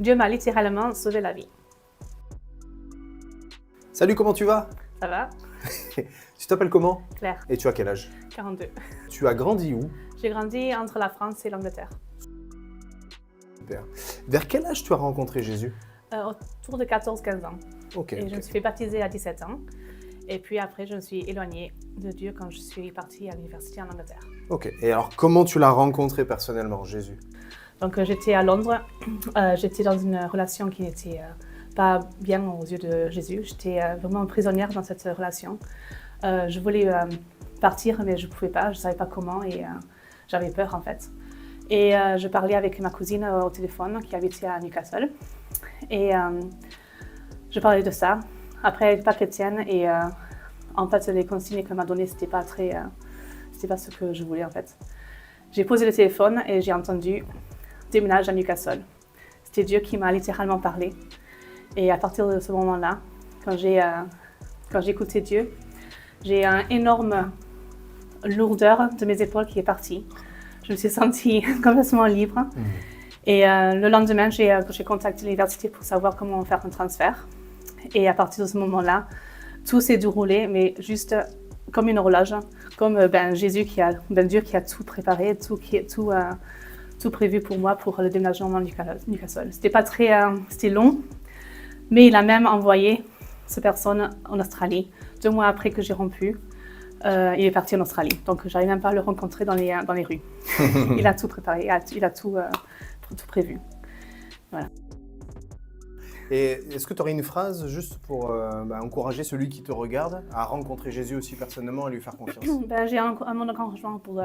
Dieu m'a littéralement sauvé la vie. Salut, comment tu vas? Ça va? Tu t'appelles comment? Claire, Et tu as quel âge? 42. Tu as grandi où? J'ai grandi entre la France et l'Angleterre. Super. Vers quel âge tu as rencontré Jésus? Autour de 14-15 ans. Ok. Et je me suis fait baptiser à 17 ans. Et puis après, je me suis éloignée de Dieu quand je suis partie à l'université en Angleterre. Ok. Et alors, comment tu l'as rencontré personnellement, Jésus? Donc j'étais à Londres. J'étais dans une relation qui n'était pas bien aux yeux de Jésus. J'étais vraiment prisonnière dans cette relation. Je voulais partir, mais je ne pouvais pas. Je ne savais pas comment et j'avais peur en fait. Et je parlais avec ma cousine au téléphone qui habitait à Newcastle. Et je parlais de ça. Après, elle n'était pas chrétienne et en fait, les consignes qu'elle m'a données, c'était pas ce que je voulais en fait. J'ai posé le téléphone et j'ai entendu déménage à Newcastle. C'était Dieu qui m'a littéralement parlé. Et à partir de ce moment-là, quand j'ai écouté Dieu, j'ai une énorme lourdeur de mes épaules qui est partie. Je me suis sentie complètement libre. Et le lendemain, j'ai contacté l'université pour savoir comment faire un transfert. Et à partir de ce moment-là, tout s'est déroulé, mais juste comme une horloge, comme Dieu qui a tout préparé, tout prévu pour moi pour le déménagement de Newcastle. C'était long, mais il a même envoyé cette personne en Australie. 2 mois après que j'ai rompu, il est parti en Australie. Donc, j'arrive même pas à le rencontrer dans les rues. Il a tout préparé, il a tout prévu. Voilà. Et est-ce que tu aurais une phrase juste pour encourager celui qui te regarde à rencontrer Jésus aussi personnellement et lui faire confiance? J'ai un mot d'encouragement pour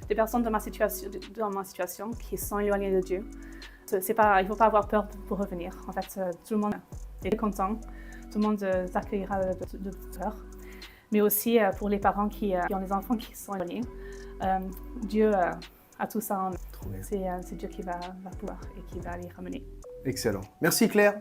des personnes dans ma situation qui sont éloignées de Dieu. Il ne faut pas avoir peur pour revenir. En fait, tout le monde est content, tout le monde s'accueillera de cœur. Mais aussi pour les parents qui ont des enfants qui sont éloignés, Dieu a tout ça en main. C'est Dieu qui va pouvoir et qui va les ramener. Excellent. Merci Claire.